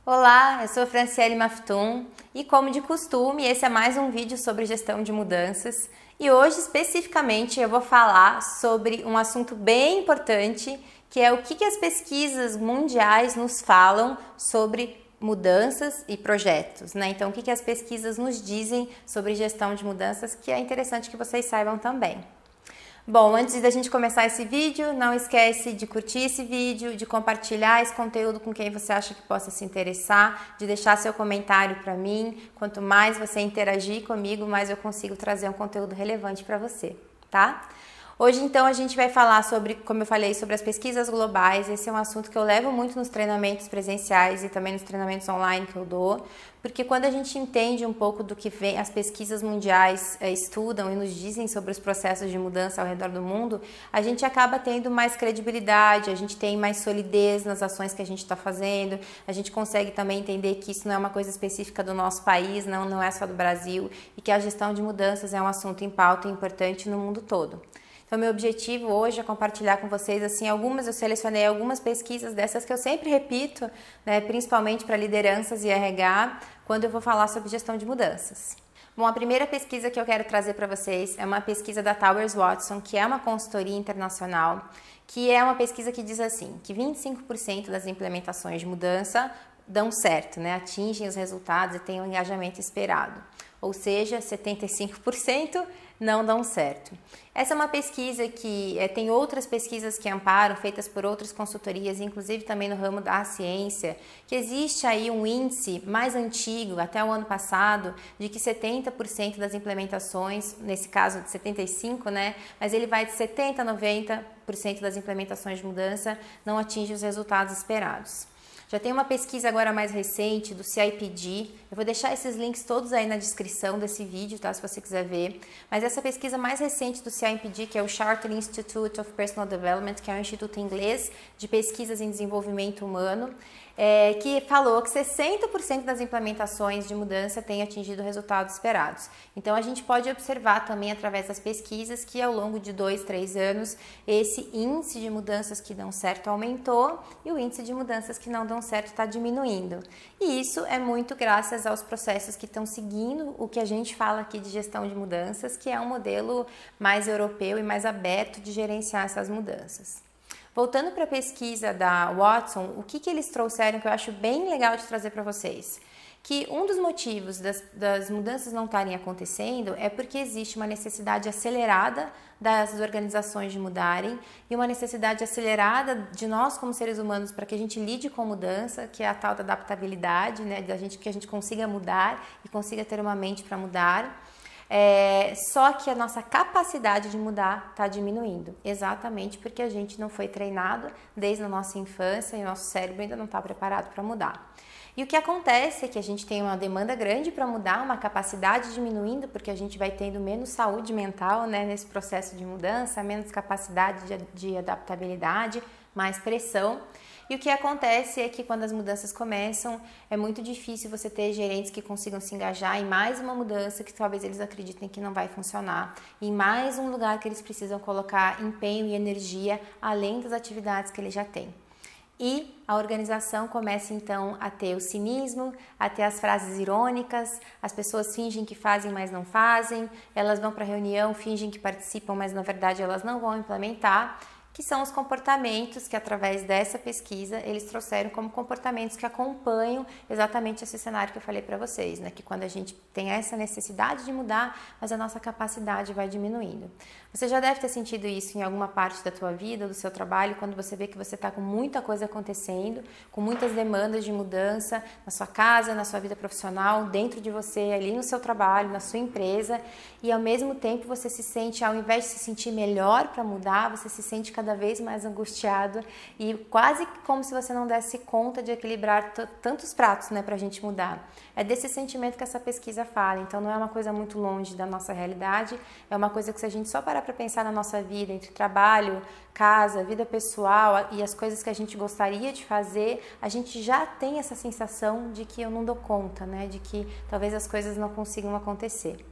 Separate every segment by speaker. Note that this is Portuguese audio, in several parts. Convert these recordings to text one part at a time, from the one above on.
Speaker 1: Olá, eu sou a Franciele Maftoum e, como de costume, esse é mais um vídeo sobre gestão de mudanças. E hoje, especificamente, eu vou falar sobre um assunto bem importante, que é o que as pesquisas mundiais nos falam sobre mudanças e projetos, né? Então, o que as pesquisas nos dizem sobre gestão de mudanças, que é interessante que vocês saibam também. Bom, antes da gente começar esse vídeo, não esquece de curtir esse vídeo, de compartilhar esse conteúdo com quem você acha que possa se interessar, de deixar seu comentário para mim. Quanto mais você interagir comigo, mais eu consigo trazer um conteúdo relevante para você, tá? Hoje, então, a gente vai falar sobre, como eu falei, sobre as pesquisas globais. Esse é um assunto que eu levo muito nos treinamentos presenciais e também nos treinamentos online que eu dou, porque quando a gente entende um pouco do que vem, as pesquisas mundiais estudam e nos dizem sobre os processos de mudança ao redor do mundo, a gente acaba tendo mais credibilidade, a gente tem mais solidez nas ações que a gente está fazendo, a gente consegue também entender que isso não é uma coisa específica do nosso país, não é só do Brasil, e que a gestão de mudanças é um assunto em pauta e importante no mundo todo. Então, meu objetivo hoje é compartilhar com vocês, assim, eu selecionei algumas pesquisas dessas que eu sempre repito, né, principalmente para lideranças e RH, quando eu vou falar sobre gestão de mudanças. Bom, a primeira pesquisa que eu quero trazer para vocês é uma pesquisa da Towers Watson, que é uma consultoria internacional, que é uma pesquisa que diz assim, que 25% das implementações de mudança dão certo, né, atingem os resultados e têm o engajamento esperado. Ou seja, 75% não dão certo. Essa é uma pesquisa que tem outras pesquisas que amparam, feitas por outras consultorias, inclusive também no ramo da ciência, que existe aí um índice mais antigo, até o ano passado, de que 70% das implementações, nesse caso de 75%, né, mas ele vai de 70% a 90% das implementações de mudança não atingem os resultados esperados. Já tem uma pesquisa agora mais recente do CIPD, eu vou deixar esses links todos aí na descrição desse vídeo, tá, se você quiser ver, mas essa pesquisa mais recente do CIPD, que é o Chartered Institute of Personal Development, que é um instituto inglês de pesquisas em desenvolvimento humano, que falou que 60% das implementações de mudança têm atingido resultados esperados. Então, a gente pode observar também através das pesquisas que ao longo de 2, 3 anos, esse índice de mudanças que dão certo aumentou e o índice de mudanças que não dão certo está diminuindo. E isso é muito graças aos processos que estão seguindo o que a gente fala aqui de gestão de mudanças, que é um modelo mais europeu e mais aberto de gerenciar essas mudanças. Voltando para a pesquisa da Watson, o que eles trouxeram que eu acho bem legal de trazer para vocês? Que um dos motivos das mudanças não estarem acontecendo é porque existe uma necessidade acelerada das organizações de mudarem e uma necessidade acelerada de nós como seres humanos para que a gente lide com mudança, que é a tal da adaptabilidade, né, que a gente consiga mudar e consiga ter uma mente para mudar. Só que a nossa capacidade de mudar está diminuindo, exatamente porque a gente não foi treinado desde a nossa infância e o nosso cérebro ainda não está preparado para mudar. E o que acontece é que a gente tem uma demanda grande para mudar, uma capacidade diminuindo, porque a gente vai tendo menos saúde mental, né, nesse processo de mudança, menos capacidade de adaptabilidade, mais pressão. E o que acontece é que quando as mudanças começam, é muito difícil você ter gerentes que consigam se engajar em mais uma mudança que talvez eles acreditem que não vai funcionar, em mais um lugar que eles precisam colocar empenho e energia, além das atividades que eles já têm. E a organização começa então a ter o cinismo, a ter as frases irônicas, as pessoas fingem que fazem, mas não fazem, elas vão para a reunião, fingem que participam, mas na verdade elas não vão implementar, que são os comportamentos que, através dessa pesquisa, eles trouxeram como comportamentos que acompanham exatamente esse cenário que eu falei para vocês, né? Que quando a gente tem essa necessidade de mudar, mas a nossa capacidade vai diminuindo. Você já deve ter sentido isso em alguma parte da tua vida, do seu trabalho, quando você vê que você está com muita coisa acontecendo, com muitas demandas de mudança na sua casa, na sua vida profissional, dentro de você, ali no seu trabalho, na sua empresa, e ao mesmo tempo você se sente, ao invés de se sentir melhor para mudar, você se sente cada vez mais angustiado e quase como se você não desse conta de equilibrar tantos pratos, né, pra gente mudar. É desse sentimento que essa pesquisa fala, então não é uma coisa muito longe da nossa realidade, é uma coisa que se a gente só parar para pensar na nossa vida, entre trabalho, casa, vida pessoal e as coisas que a gente gostaria de fazer, a gente já tem essa sensação de que eu não dou conta, né, de que talvez as coisas não consigam acontecer.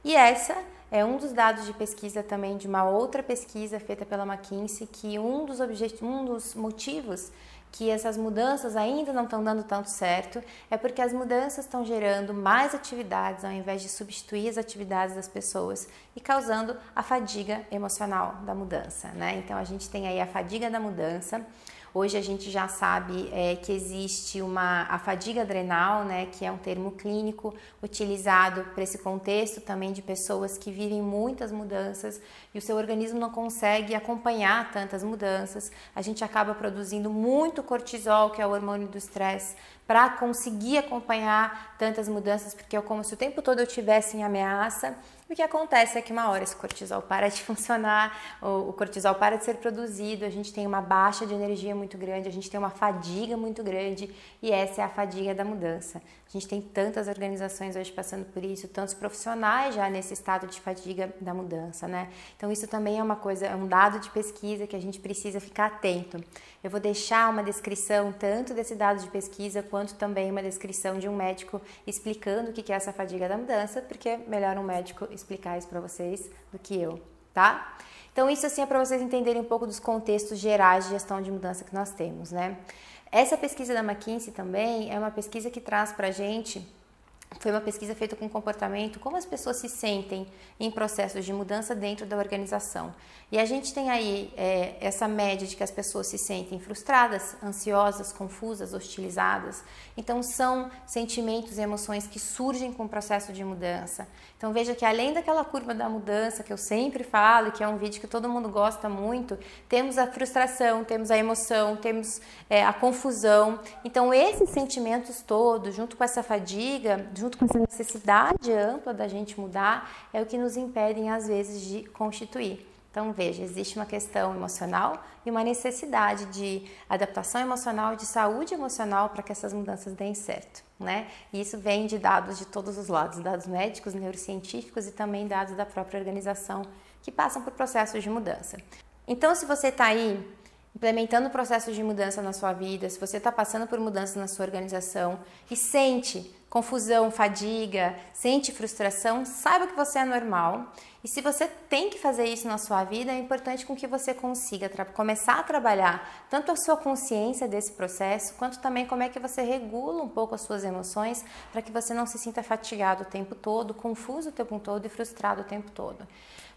Speaker 1: E essa é um dos dados de pesquisa também de uma outra pesquisa feita pela McKinsey, que um dos motivos que essas mudanças ainda não estão dando tanto certo, é porque as mudanças estão gerando mais atividades ao invés de substituir as atividades das pessoas e causando a fadiga emocional da mudança, né? Então a gente tem aí a fadiga da mudança. Hoje a gente já sabe que existe a fadiga adrenal, né, que é um termo clínico utilizado para esse contexto também de pessoas que vivem muitas mudanças e o seu organismo não consegue acompanhar tantas mudanças. A gente acaba produzindo muito cortisol, que é o hormônio do estresse, para conseguir acompanhar tantas mudanças, porque é como se o tempo todo eu estivesse em ameaça. O que acontece é que uma hora esse cortisol para de funcionar, o cortisol para de ser produzido, a gente tem uma baixa de energia muito grande, a gente tem uma fadiga muito grande e essa é a fadiga da mudança. A gente tem tantas organizações hoje passando por isso, tantos profissionais já nesse estado de fadiga da mudança, né? Então isso também é uma coisa, é um dado de pesquisa que a gente precisa ficar atento. Eu vou deixar uma descrição tanto desse dado de pesquisa quanto também uma descrição de um médico explicando o que é essa fadiga da mudança, porque é melhor um médico explicar isso para vocês do que eu, tá? Então isso assim é para vocês entenderem um pouco dos contextos gerais de gestão de mudança que nós temos, né? Essa pesquisa da McKinsey também é uma pesquisa que traz pra gente, foi uma pesquisa feita com comportamento, como as pessoas se sentem em processos de mudança dentro da organização. E a gente tem aí essa média de que as pessoas se sentem frustradas, ansiosas, confusas, hostilizadas. Então são sentimentos e emoções que surgem com o processo de mudança. Então veja que além daquela curva da mudança que eu sempre falo, que é um vídeo que todo mundo gosta muito, temos a frustração, temos a emoção, temos a confusão. Então esses sentimentos todos, junto com essa fadiga, junto com essa necessidade ampla da gente mudar, é o que nos impedem às vezes de constituir. Então veja, existe uma questão emocional e uma necessidade de adaptação emocional, de saúde emocional para que essas mudanças deem certo, né? E isso vem de dados de todos os lados, dados médicos, neurocientíficos e também dados da própria organização que passam por processos de mudança. Então se você está aí implementando processos de mudança na sua vida, se você está passando por mudanças na sua organização e sente confusão, fadiga, sente frustração, saiba que você é normal. E se você tem que fazer isso na sua vida, é importante com que você consiga começar a trabalhar tanto a sua consciência desse processo, quanto também como é que você regula um pouco as suas emoções para que você não se sinta fatigado o tempo todo, confuso o tempo todo e frustrado o tempo todo.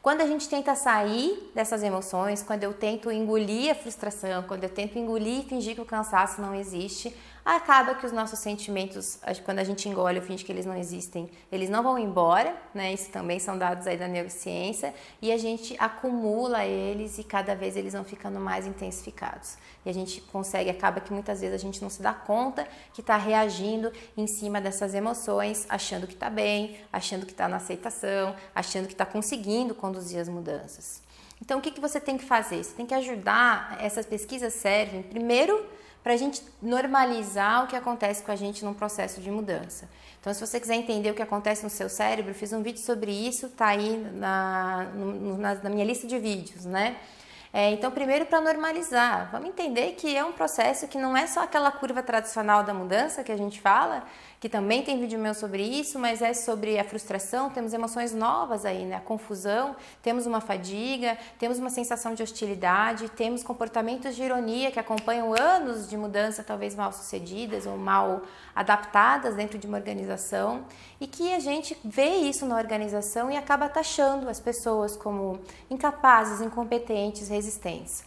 Speaker 1: Quando a gente tenta sair dessas emoções, quando eu tento engolir a frustração, quando eu tento engolir e fingir que o cansaço não existe, acaba que os nossos sentimentos, quando a gente engole ou finge que eles não existem, eles não vão embora, né? Isso também são dados aí da neurociência, e a gente acumula eles e cada vez eles vão ficando mais intensificados. E a gente consegue, acaba que muitas vezes a gente não se dá conta que está reagindo em cima dessas emoções, achando que está bem, achando que está na aceitação, achando que está conseguindo conduzir as mudanças. Então, o que você tem que fazer? Você tem que ajudar, essas pesquisas servem, primeiro, para a gente normalizar o que acontece com a gente num processo de mudança. Então, se você quiser entender o que acontece no seu cérebro, eu fiz um vídeo sobre isso, tá aí na minha lista de vídeos, né? Então, primeiro para normalizar, vamos entender que é um processo que não é só aquela curva tradicional da mudança que a gente fala, que também tem vídeo meu sobre isso, mas é sobre a frustração, temos emoções novas aí, né? A confusão, temos uma fadiga, temos uma sensação de hostilidade, temos comportamentos de ironia que acompanham anos de mudança talvez mal sucedidas ou mal adaptadas dentro de uma organização e que a gente vê isso na organização e acaba taxando as pessoas como incapazes, incompetentes, resistentes.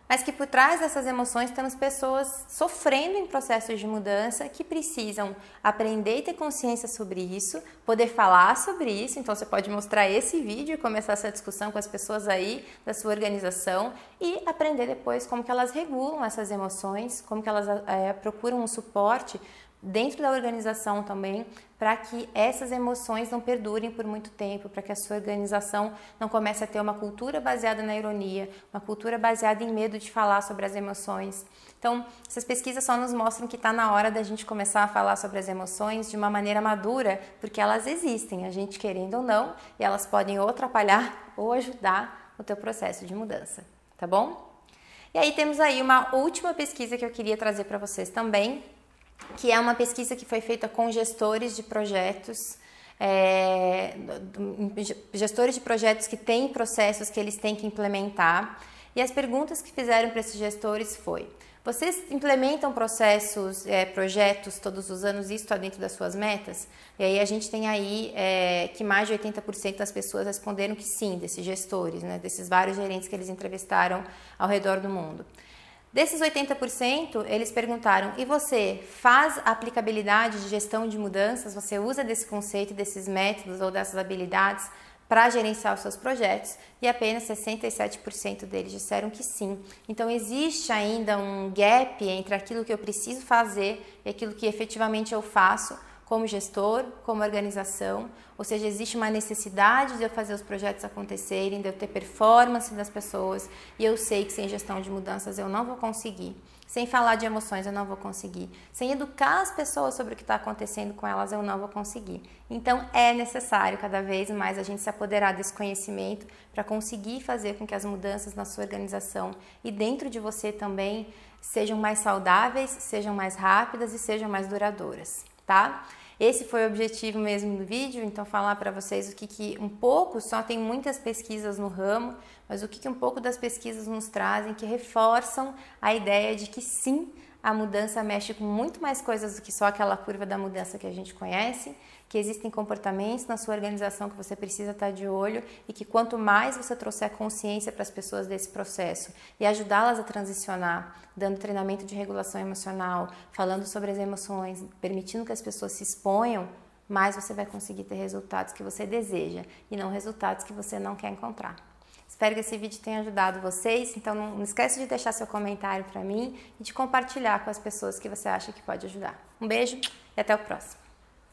Speaker 1: Mas que por trás dessas emoções temos pessoas sofrendo em processos de mudança que precisam aprender e ter consciência sobre isso, poder falar sobre isso. Então você pode mostrar esse vídeo e começar essa discussão com as pessoas aí da sua organização e aprender depois como que elas regulam essas emoções, como que elas procuram um suporte dentro da organização também, para que essas emoções não perdurem por muito tempo, para que a sua organização não comece a ter uma cultura baseada na ironia, uma cultura baseada em medo de falar sobre as emoções. Então, essas pesquisas só nos mostram que está na hora da gente começar a falar sobre as emoções de uma maneira madura, porque elas existem, a gente querendo ou não, e elas podem ou atrapalhar ou ajudar o teu processo de mudança, tá bom? E aí temos aí uma última pesquisa que eu queria trazer para vocês também, que é uma pesquisa que foi feita com gestores de projetos, que têm processos que eles têm que implementar. E as perguntas que fizeram para esses gestores foi: Vocês implementam processos, projetos todos os anos, isso está dentro das suas metas? E aí a gente tem aí que mais de 80% das pessoas responderam que sim, desses gestores, né, desses vários gerentes que eles entrevistaram ao redor do mundo. Desses 80%, eles perguntaram, e você faz a aplicabilidade de gestão de mudanças? Você usa desse conceito, desses métodos ou dessas habilidades para gerenciar os seus projetos? E apenas 67% deles disseram que sim. Então existe ainda um gap entre aquilo que eu preciso fazer e aquilo que efetivamente eu faço como gestor, como organização, ou seja, existe uma necessidade de eu fazer os projetos acontecerem, de eu ter performance das pessoas, e eu sei que sem gestão de mudanças eu não vou conseguir. Sem falar de emoções eu não vou conseguir. Sem educar as pessoas sobre o que está acontecendo com elas eu não vou conseguir. Então é necessário cada vez mais a gente se apoderar desse conhecimento para conseguir fazer com que as mudanças na sua organização e dentro de você também sejam mais saudáveis, sejam mais rápidas e sejam mais duradouras. Tá? Esse foi o objetivo mesmo do vídeo, então falar para vocês o que um pouco, só tem muitas pesquisas no ramo, mas o que um pouco das pesquisas nos trazem, que reforçam a ideia de que sim, a mudança mexe com muito mais coisas do que só aquela curva da mudança que a gente conhece, que existem comportamentos na sua organização que você precisa estar de olho e que quanto mais você trouxer consciência para as pessoas desse processo e ajudá-las a transicionar, dando treinamento de regulação emocional, falando sobre as emoções, permitindo que as pessoas se exponham, mais você vai conseguir ter resultados que você deseja e não resultados que você não quer encontrar. Espero que esse vídeo tenha ajudado vocês, então não esquece de deixar seu comentário para mim e de compartilhar com as pessoas que você acha que pode ajudar. Um beijo e até o próximo!